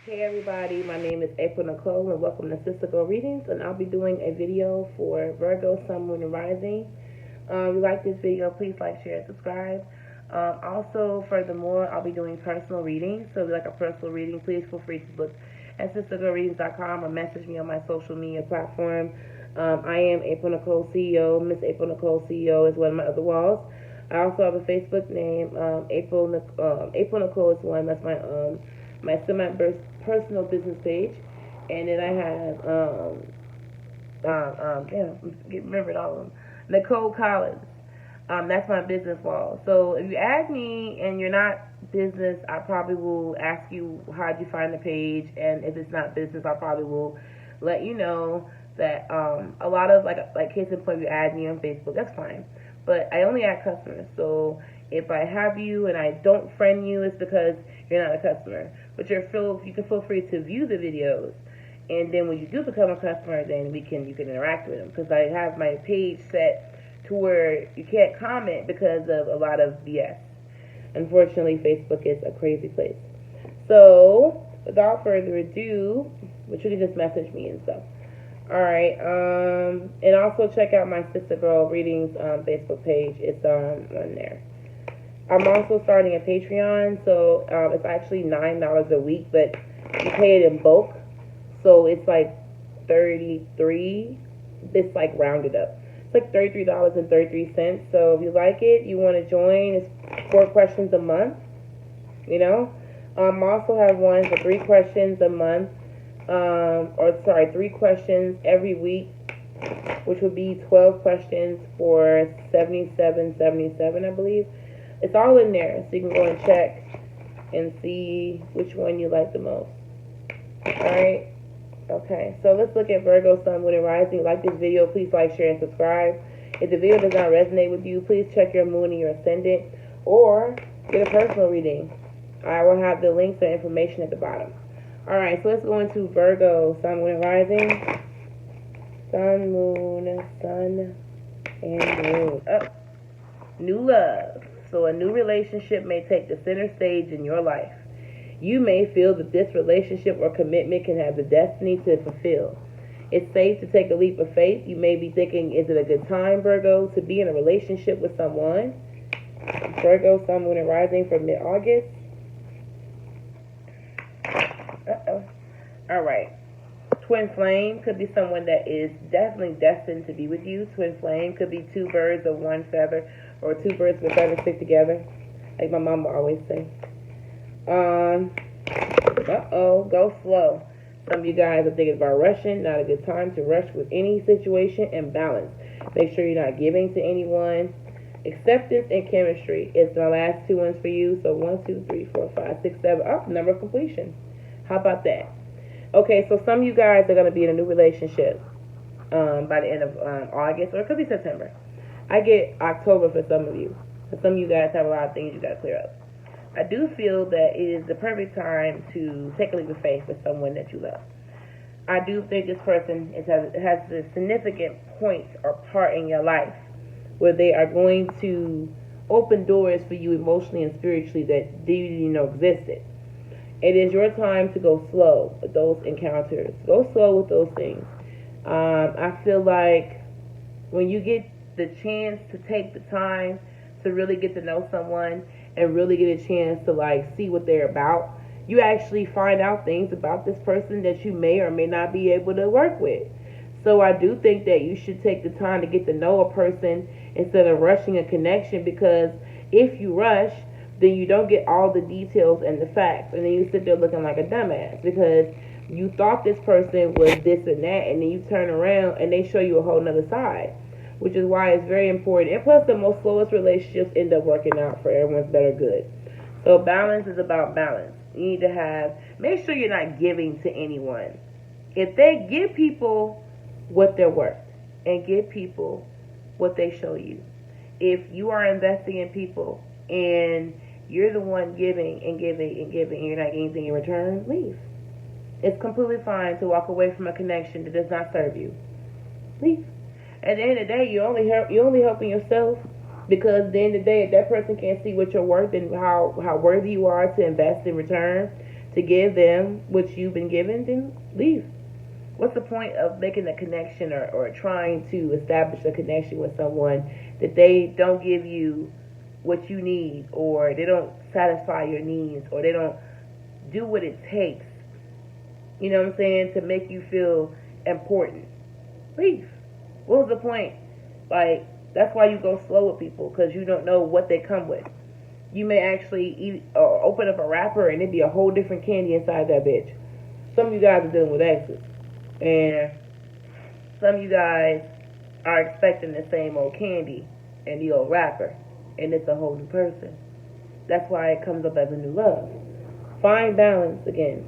Hey everybody, my name is April Nicole and welcome to Sister Go Readings, and I'll be doing a video for Virgo Sun, Moon, and Rising. If you like this video, please like, share, and subscribe. Also, furthermore, I'll be doing personal readings, so if you like a personal reading, please feel free to look at sistergoreadings.com or message me on my social media platform. I am AprilnicoletheCeo. Miss AprilnicoletheCeo is one of my other walls. I also have a Facebook name, April Nicole is one. That's my semi-personal business page, and then I have remembered all of them. Nicole Collins. That's my business wall. So if you add me and you're not business, I probably will ask you how'd you find the page, and if it's not business, I probably will let you know that a lot of like case in point, if you add me on Facebook, that's fine. But I only add customers. So if I have you and I don't friend you, it's because you're not a customer. But you can feel free to view the videos, and then when you do become a customer, then you can interact with them, because I have my page set to where you can't comment because of a lot of BS. Unfortunately, Facebook is a crazy place. So without further ado, but you can just message me and stuff. Alright, and also check out my Sister Girl Readings Facebook page. It's on there. I'm also starting a Patreon, so it's actually $9 a week, but you pay it in bulk, so it's like $33. It's like rounded up. It's like $33.33. So if you like it, you want to join, it's 4 questions a month. You know, I also have one for 3 questions a month, 3 questions every week, which would be 12 questions for $77.77, I believe. It's all in there, so you can go and check and see which one you like the most. Alright? Okay, so let's look at Virgo Sun, Moon, and Rising. If you like this video, please like, share, and subscribe. If the video does not resonate with you, please check your moon and your ascendant, or get a personal reading. I will have the links and information at the bottom. Alright, so let's go into Virgo Sun, Moon, and Rising. Sun, Moon, and Moon. New love. So a new relationship may take the center stage in your life. You may feel that this relationship or commitment can have the destiny to fulfill. It's safe to take a leap of faith. You may be thinking, is it a good time, Virgo, to be in a relationship with someone? Virgo, Sun, Moon, and Rising for mid-August. Alright. Twin flame could be someone that is definitely destined to be with you. Twin flame could be 2 birds of one feather, or 2 birds with a feather stick together, like my mama always say. Go slow. Some of you guys are thinking about rushing. Not a good time to rush with any situation, and balance. Make sure you're not giving to anyone. Acceptance and chemistry. It's my last 2 ones for you. So 1, 2, 3, 4, 5, 6, 7. Number of completion. How about that? Okay, so some of you guys are going to be in a new relationship by the end of August, or it could be September. I get October for some of you. For some of you guys have a lot of things you got to clear up. I do feel that it is the perfect time to take a leap of faith with someone that you love. I do think this person has a significant point or part in your life where they are going to open doors for you emotionally and spiritually that you didn't know existed. It is your time to go slow with those encounters. Go slow with those things. I feel like when you get the chance to take the time to really get to know someone and really get a chance to see what they're about, you actually find out things about this person that you may or may not be able to work with. So I do think that you should take the time to get to know a person instead of rushing a connection, because if you rush, then you don't get all the details and the facts, and then you sit there looking like a dumbass because you thought this person was this and that, and then you turn around and they show you a whole nother side, which is why it's very important. And plus, the most slowest relationships end up working out for everyone's better good. So balance is about balance. You need to make sure you're not giving to anyone. If they give people what they're worth, and give people what they show you. If you are investing in people and you're the one giving and giving and giving, and you're not getting anything in return, leave. It's completely fine to walk away from a connection that does not serve you. Leave. At the end of the day, you're only helping yourself, because at the end of the day, if that person can't see what you're worth and how worthy you are to invest in return, to give them what you've been given, then leave. What's the point of making a connection or trying to establish a connection with someone that they don't give you what you need, or they don't satisfy your needs, or they don't do what it takes, you know what I'm saying, to make you feel important? Leave. What was the point? Like, that's why you go slow with people, because you don't know what they come with. You may actually eat or open up a wrapper and it'd be a whole different candy inside that bitch. Some of you guys are dealing with exes, and some of you guys are expecting the same old candy and the old wrapper, and it's a whole new person. That's why it comes up as a new love. Find balance again.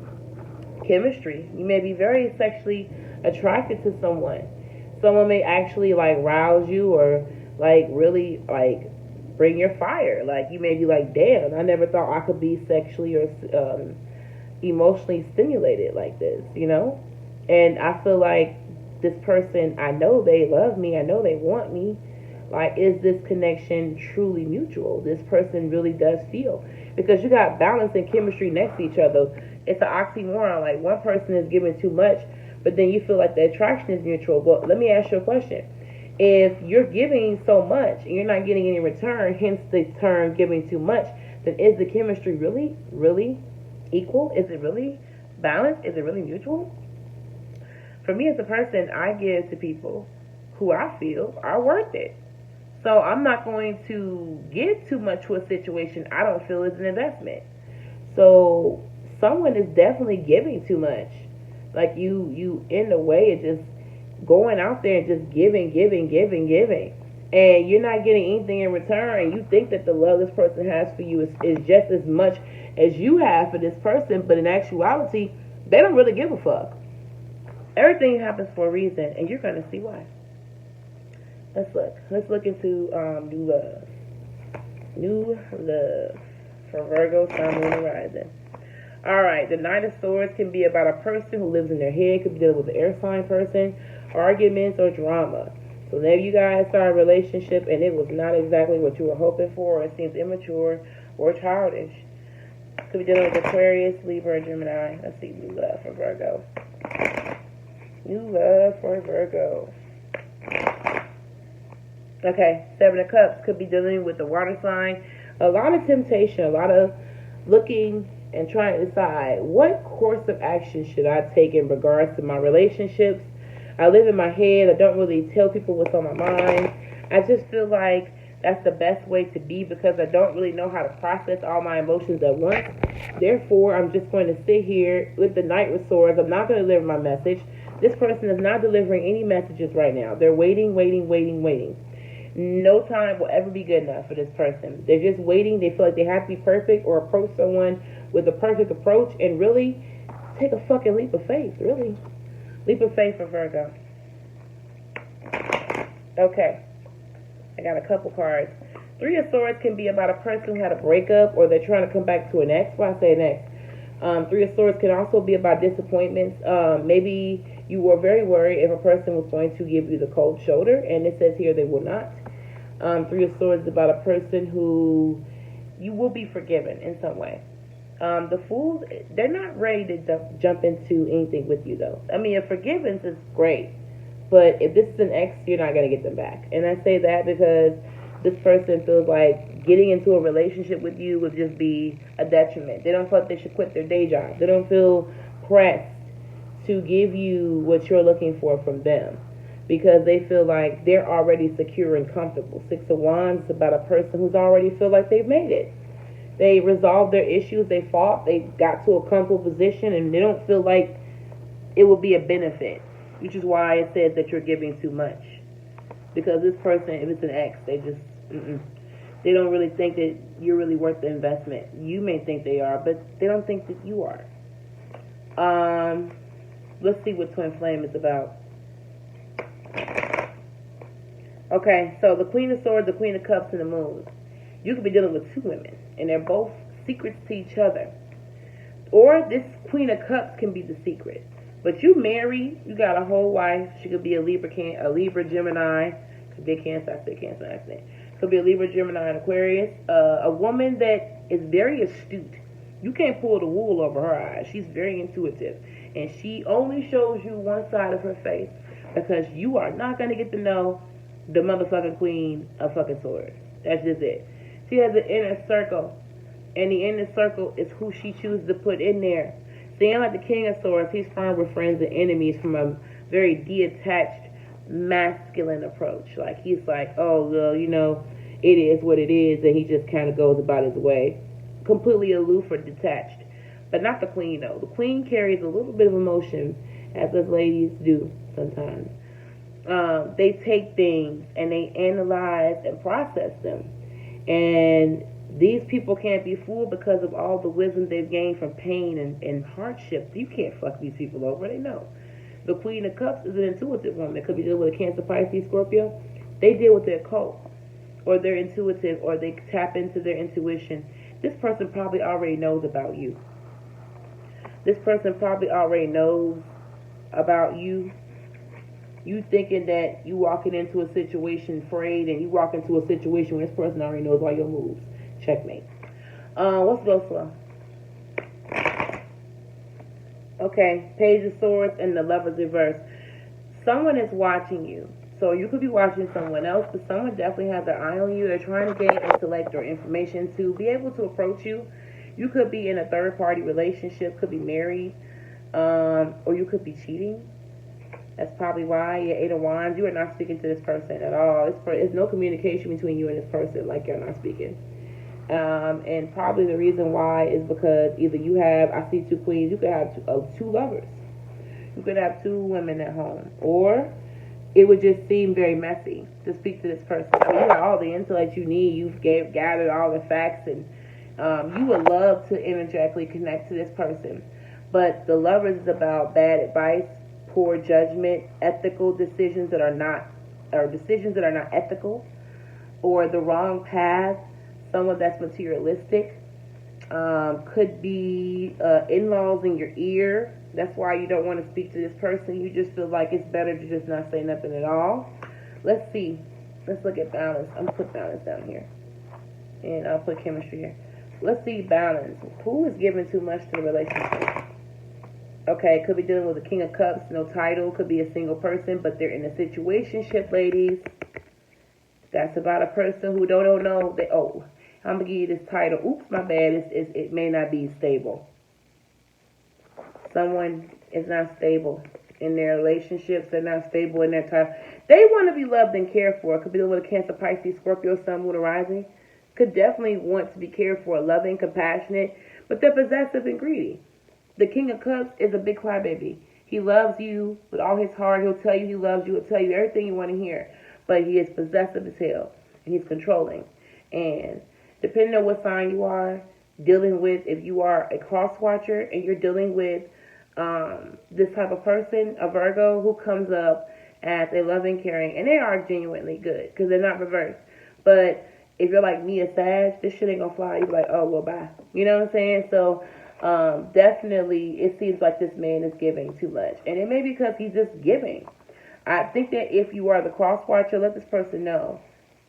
Chemistry. You may be very sexually attracted to someone. Someone may actually like rouse you, or like really like bring your fire. Like, you may be like, damn, I never thought I could be sexually or emotionally stimulated like this, you know? And I feel like this person, I know they love me, I know they want me. Like, is this connection truly mutual? This person really does feel. Because you got balance and chemistry next to each other. It's an oxymoron. Like, one person is giving too much, but then you feel like the attraction is mutual. But let me ask you a question. If you're giving so much and you're not getting any return, hence the term giving too much, then is the chemistry really, really equal? Is it really balanced? Is it really mutual? For me as a person, I give to people who I feel are worth it. So I'm not going to give too much to a situation I don't feel is an investment. So someone is definitely giving too much. Like, you in a way are just going out there and just giving. And you're not getting anything in return. And you think that the love this person has for you is just as much as you have for this person. But in actuality, they don't really give a fuck. Everything happens for a reason, and you're going to see why. Let's look into new love. New love for Virgo, Sun, Moon, and Rising. Alright, the Knight of Swords can be about a person who lives in their head. Could be dealing with an air sign person, arguments, or drama. So maybe you guys start a relationship and it was not exactly what you were hoping for, or it seems immature or childish. Could be dealing with Aquarius, Libra, or Gemini. Let's see, new love for Virgo. New love for Virgo. Okay, Seven of Cups could be dealing with the water sign. A lot of temptation, a lot of looking and trying to decide what course of action should I take in regards to my relationships. I live in my head. I don't really tell people what's on my mind. I just feel like that's the best way to be, because I don't really know how to process all my emotions at once. Therefore, I'm just going to sit here with the Knight with Swords. I'm not going to deliver my message. This person is not delivering any messages right now. They're waiting. No time will ever be good enough for this person. They're just waiting. They feel like they have to be perfect, or approach someone with a perfect approach, and really take a fucking leap of faith. Really. Leap of faith for Virgo. Okay. I got a couple cards. Three of Swords can be about a person who had a breakup, or they're trying to come back to an ex. Why I say an ex? Three of Swords can also be about disappointments. Maybe you were very worried if a person was going to give you the cold shoulder, and it says here they will not. Three of Swords is about a person who you will be forgiven in some way. The Fools, they're not ready to jump into anything with you, though. I mean, a forgiveness is great, but if this is an ex, you're not going to get them back. And I say that because this person feels like getting into a relationship with you would just be a detriment. They don't feel like they should quit their day job. They don't feel pressed to give you what you're looking for from them, because they feel like they're already secure and comfortable. Six of Wands is about a person who's already feel like they've made it. They resolved their issues, they fought, they got to a comfortable position, and they don't feel like it will be a benefit, which is why it says that you're giving too much. Because this person, if it's an ex, they just, they don't really think that you're really worth the investment. You may think they are, but they don't think that you are. Let's see what Twin Flame is about. Okay, so the Queen of Swords, the Queen of Cups, and the Moon. You could be dealing with two women, and they're both secrets to each other. Or this Queen of Cups can be the secret. But you marry, you got a whole wife. She could be a Libra, Gemini. Could be a Cancer. I said Cancer accident. Could be a Libra, Gemini, and Aquarius. A woman that is very astute. You can't pull the wool over her eyes. She's very intuitive. And she only shows you one side of her face because you are not going to get to know the motherfucking queen of fucking swords. That's just it. She has an inner circle. And the inner circle is who she chooses to put in there. See, like the king of swords, he's fine with friends and enemies from a very detached, masculine approach. Like, he's like, oh, well, you know, it is what it is. And he just kind of goes about his way. Completely aloof or detached. But not the queen, though. The queen carries a little bit of emotion, as us ladies do sometimes. They take things and they analyze and process them. And these people can't be fooled because of all the wisdom they've gained from pain and hardship. You can't fuck these people over. They know. The Queen of Cups is an intuitive woman. It could be dealing with a Cancer, Pisces, Scorpio. They deal with their cult, or they're intuitive, or they tap into their intuition. This person probably already knows about you. This person probably already knows about you. You thinking that you walking into a situation afraid, and you walk into a situation where this person already knows all your moves. Checkmate. What's go slow? Okay, Page of Swords and the Lover's reverse. Someone is watching you. So you could be watching someone else, but someone definitely has their eye on you. They're trying to gain intellect or information to be able to approach you. You could be in a third-party relationship, could be married, or you could be cheating. That's probably why. Your Eight of Wands, you are not speaking to this person at all. There's no communication between you and this person, like you're not speaking. And probably the reason why is because either you have, I see two queens, you could have two lovers. You could have two women at home. Or it would just seem very messy to speak to this person. I mean, you have all the intellect you need. You've gathered all the facts, and you would love to energetically connect to this person. But the lovers is about bad advice, poor judgment, ethical decisions that are not ethical, or the wrong path. Someone that's materialistic. Could be in-laws in your ear. That's why you don't want to speak to this person. You just feel like it's better to just not say nothing at all. Let's see. Let's look at balance. I'm going to put balance down here. And I'll put chemistry here. Let's see balance. Who is giving too much to the relationship? Okay, could be dealing with a King of Cups, no title. Could be a single person, but they're in a situationship, ladies. That's about a person who don't know. I'm going to give you this title. Oops, my bad. It may not be stable. Someone is not stable in their relationships. They're not stable in their time. They want to be loved and cared for. Could be dealing with a Cancer, Pisces, Scorpio, Sun, Moon, rising. Could definitely want to be cared for, loving, compassionate, but they're possessive and greedy. The King of Cups is a big crybaby. He loves you with all his heart. He'll tell you he loves you. He'll tell you everything you want to hear. But he is possessive as hell. And he's controlling. And depending on what sign you are dealing with, if you are a cross watcher and you're dealing with this type of person, a Virgo, who comes up as a loving, caring, and they are genuinely good because they're not reversed. But if you're like me, a Sag, this shit ain't gonna fly. You're like, oh, well, bye. You know what I'm saying? So definitely it seems like this man is giving too much. And it may be because he's just giving. I think that if you are the cross watcher, let this person know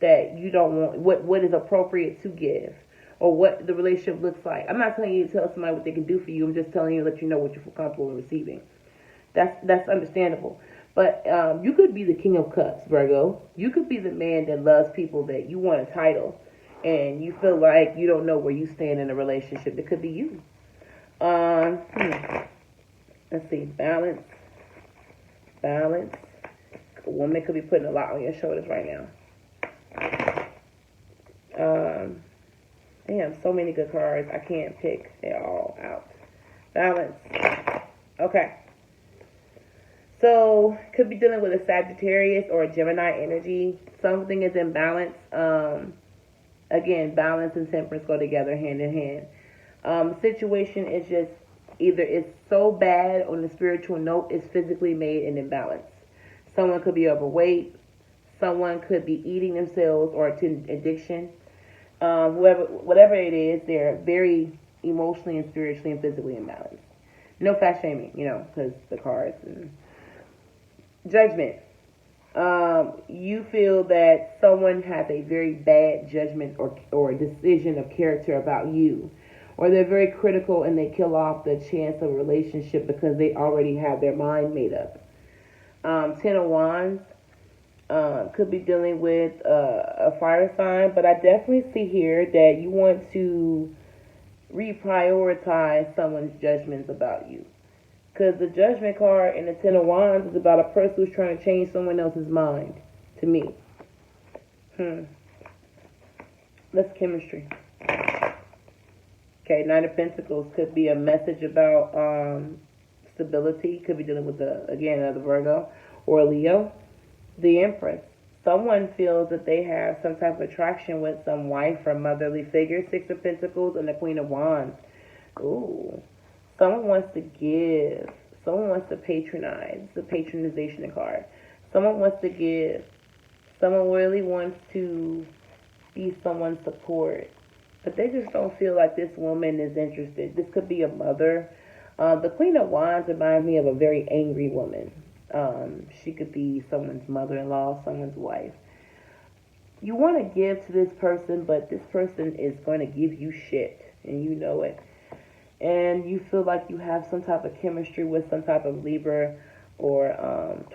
that you don't want what is appropriate to give or what the relationship looks like. I'm not telling you to tell somebody what they can do for you. I'm just telling you to let you know what you feel comfortable in receiving. That's understandable. But you could be the King of Cups, Virgo. You could be the man that loves people that you want a title and you feel like you don't know where you stand in a relationship. It could be you. Let's see. Balance. A woman could be putting a lot on your shoulders right now. Damn, so many good cards. I can't pick. They're all out. Balance. Okay. So, could be dealing with a Sagittarius or a Gemini energy. Something is in balance. Again, balance and temperance go together hand in hand. The situation is just either it's so bad on the spiritual note, it's physically made an imbalance. Someone could be overweight. Someone could be eating themselves or to addiction. Whatever it is, they're very emotionally and spiritually and physically imbalanced. No fat shaming, because the cards and judgment. You feel that someone has a very bad judgment or decision of character about you, Or they're very critical and they kill off the chance of a relationship because they already have their mind made up. Ten of Wands could be dealing with a fire sign, but I definitely see here that you want to reprioritize someone's judgments about you. Because the Judgment card and the Ten of Wands is about a person who's trying to change someone else's mind, to me. That's chemistry. Okay, Nine of Pentacles could be a message about stability. Could be dealing with, another Virgo or a Leo. The Empress. Someone feels that they have some type of attraction with some wife or motherly figure. Six of Pentacles and the Queen of Wands. Ooh. Someone wants to give. Someone wants to patronize. It's a patronization card. Someone wants to give. Someone really wants to be someone's support. But they just don't feel like this woman is interested. This could be a mother. The Queen of Wands reminds me of a very angry woman. She could be someone's mother-in-law, someone's wife. You want to give to this person, but this person is going to give you shit, and you know it. And you feel like you have some type of chemistry with some type of Libra or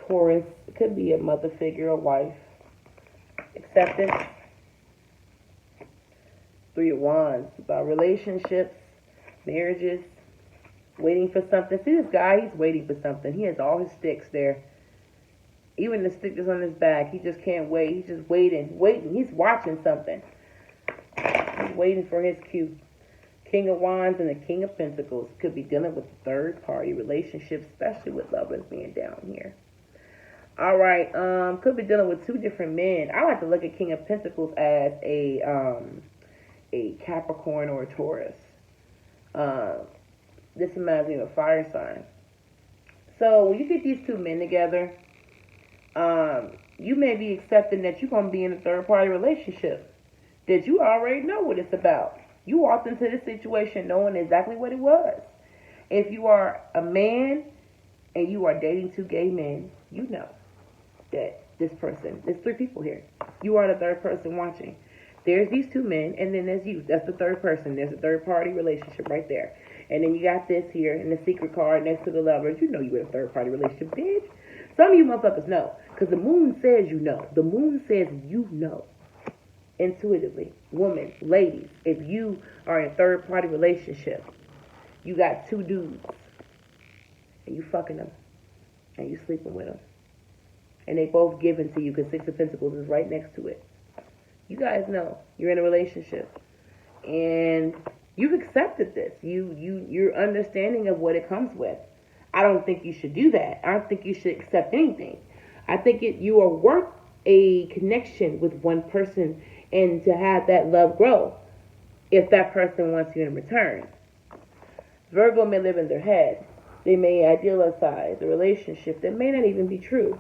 Taurus. It could be a mother figure, a wife. Acceptance. Three of Wands, about relationships, marriages, waiting for something. See this guy, he's waiting for something. He has all his sticks there. Even the stick is on his back. He just can't wait. He's just waiting. He's watching something. He's waiting for his cue. King of Wands and the King of Pentacles could be dealing with third-party relationships, especially with lovers being down here. All right, could be dealing with two different men. I like to look at King of Pentacles as a Capricorn or a Taurus. This reminds me of a fire sign. So when you get these two men together, you may be accepting that you're going to be in a third-party relationship, that you already know what it's about. You walked into this situation knowing exactly what it was. If you are a man and you are dating two gay men, you know that this person, there's three people here. You are the third person watching. There's these two men, and then there's you. That's the third person. There's a third-party relationship right there. And then you got this here in the secret card next to the lovers. You know you're in a third-party relationship, bitch. Some of you motherfuckers know, because the moon says you know. The moon says you know. Intuitively. Women, ladies, if you are in a third-party relationship, you got two dudes, and you fucking them, and you sleeping with them, and they both given to you because Six of Pentacles is right next to it. You guys know you're in a relationship, and you've accepted this. You're understanding of what it comes with. I don't think you should do that. I don't think you should accept anything. I think you are worth a connection with one person and to have that love grow if that person wants you in return. Virgo may live in their head. They may idealize a relationship that may not even be true.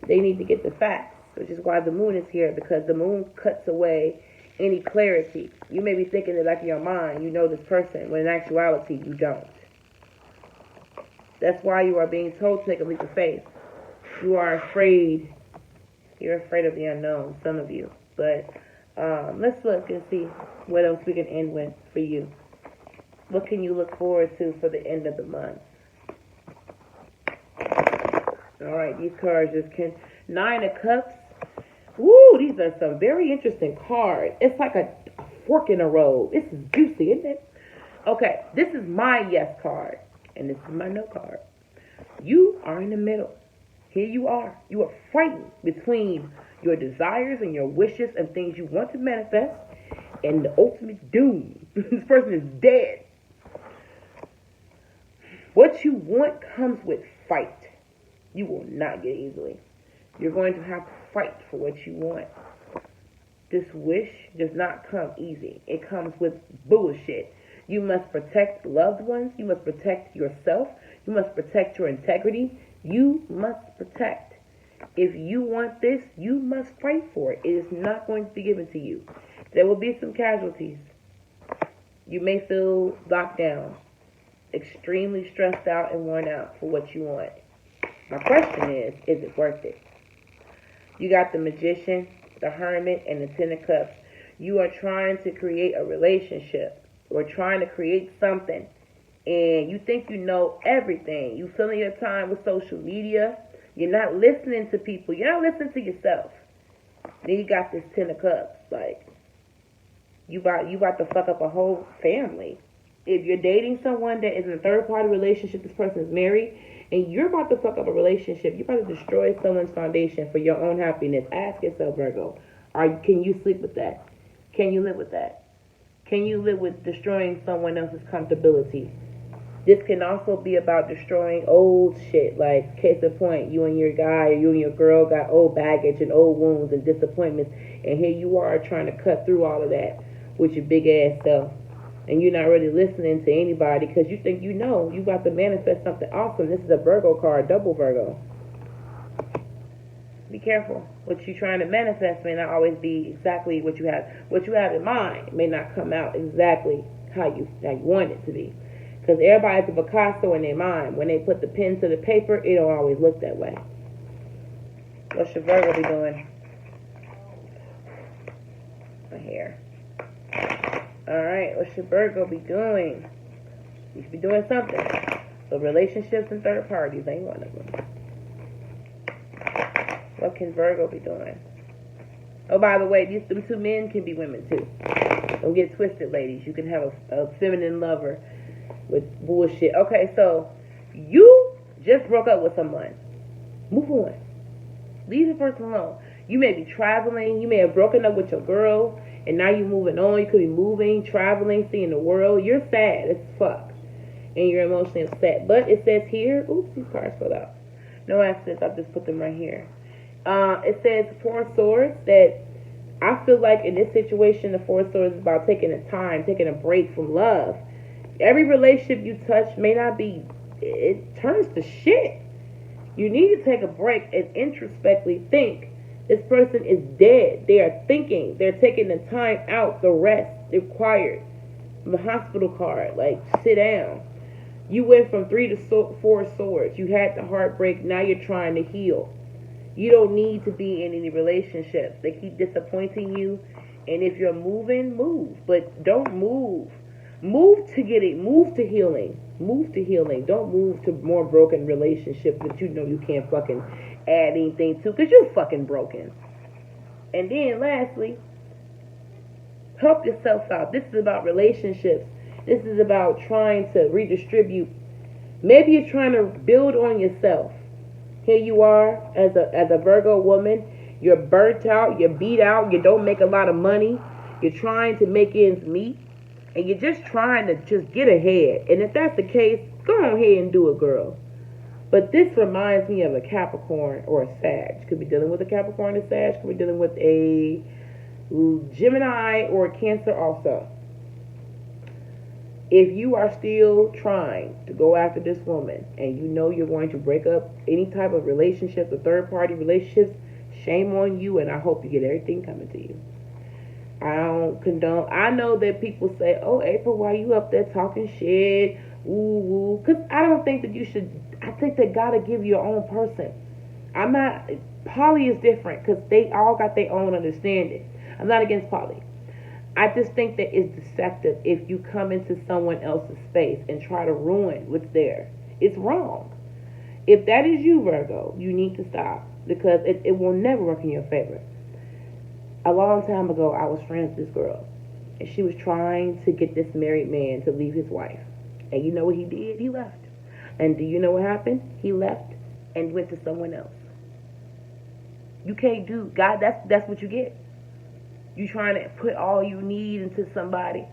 They need to get the facts, which is why the moon is here, because the moon cuts away any clarity. You may be thinking in the back of your mind, you know this person, when in actuality, you don't. That's why you are being told to take a leap of faith. You are afraid. You're afraid of the unknown, some of you. But let's look and see what else we can end with for you. What can you look forward to for the end of the month? All right, these cards just can... Nine of Cups. Woo, these are some very interesting cards. It's like a fork in a road. This is juicy, isn't it? Okay, this is my yes card, and this is my no card. You are in the middle. Here you are. You are fighting between your desires and your wishes and things you want to manifest and the ultimate doom. This person is dead. What you want comes with fight. You will not get easily. You're going to have to fight for what you want. This wish does not come easy. It comes with bullshit. You must protect loved ones. You must protect yourself. You must protect your integrity. You must protect. If you want this, you must fight for it. It is not going to be given to you. There will be some casualties. You may feel locked down, extremely stressed out and worn out for what you want. My question is it worth it? You got the Magician, the Hermit, and the Ten of Cups. You are trying to create a relationship. or trying to create something, and you think you know everything. You filling your time with social media. You're not listening to people. You're not listening to yourself. Then you got this 10 of cups. Like, you about to fuck up a whole family. If you're dating someone that is in a third-party relationship, this person is married, and you're about to fuck up a relationship, you're about to destroy someone's foundation for your own happiness. Ask yourself, Virgo, can you sleep with that? Can you live with that? Can you live with destroying someone else's comfortability? This can also be about destroying old shit. Like, case in point, you and your guy or you and your girl got old baggage and old wounds and disappointments, and here you are trying to cut through all of that with your big ass self. And you're not really listening to anybody because you think you know. You about to manifest something awesome. This is a Virgo card, double Virgo. Be careful. What you're trying to manifest may not always be exactly what you have. What you have in mind may not come out exactly how you want it to be. Because everybody has a Picasso in their mind. When they put the pen to the paper, it don't always look that way. What's your Virgo be doing? My hair. Alright, what's your Virgo be doing? You should be doing something. So relationships and third parties ain't one of them. What can Virgo be doing? Oh, by the way, them two men can be women too. Don't get twisted, ladies. You can have a feminine lover with bullshit. Okay, so you just broke up with someone. Move on. Leave the person alone. You may be traveling. You may have broken up with your girl, and now you're moving on. You could be moving, traveling, seeing the world. You're sad as fuck, and you're emotionally upset. But it says here, oops, these cards fell out. No accidents. I'll just put them right here. It says Four of Swords, that I feel like in this situation, the Four of Swords is about taking a time, taking a break from love. Every relationship you touch may not be, it turns to shit. You need to take a break and introspectively think. This person is dead. They are thinking. They're taking the time out, the rest required. The hospital card, like, sit down. You went from 3 to 4 swords. You had the heartbreak. Now you're trying to heal. You don't need to be in any relationships. They keep disappointing you. And if you're moving, move. But don't move. Move to get it. Move to healing. Move to healing. Don't move to more broken relationships that you know you can't fucking add anything to, because you're fucking broken. And then lastly, help yourself out. This is about relationships. This is about trying to redistribute. Maybe you're trying to build on yourself. Here you are as a Virgo woman. You're burnt out. You're beat out. You don't make a lot of money. You're trying to make ends meet. And you're just trying to just get ahead. And if that's the case, go ahead and do it, girl. But this reminds me of a Capricorn or a Sag. Could be dealing with a Capricorn or Sag. Could be dealing with a Gemini or a Cancer also. If you are still trying to go after this woman and you know you're going to break up any type of relationships or third-party relationships, shame on you, and I hope you get everything coming to you. I don't condone. I know that people say, oh, April, why you up there talking shit? Ooh, because I don't think that you should. I think that God will give you your own person. I'm not. Poly is different because they all got their own understanding. I'm not against poly. I just think that it's deceptive if you come into someone else's space and try to ruin what's there. It's wrong. If that is you, Virgo, you need to stop because it will never work in your favor. A long time ago, I was friends with this girl, and she was trying to get this married man to leave his wife. And you know what he did? He left. And do you know what happened? He left and went to someone else. You can't do God. That's what you get. You trying to put all you need into somebody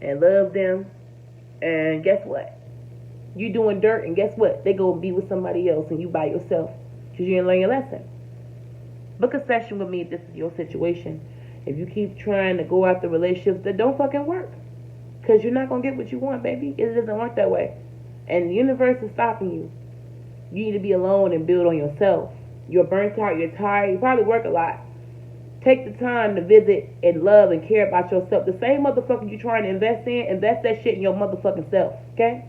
and love them, and guess what? You doing dirt, and guess what? They gonna be with somebody else, and you by yourself because you didn't learn your lesson. Book a session with me if this is your situation. If you keep trying to go after relationships that don't fucking work, because you're not going to get what you want, baby. It doesn't work that way. And the universe is stopping you. You need to be alone and build on yourself. You're burnt out. You're tired. You probably work a lot. Take the time to visit and love and care about yourself. The same motherfucker you're trying to invest that shit in your motherfucking self. Okay?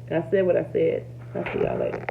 And I said what I said. I'll see y'all later.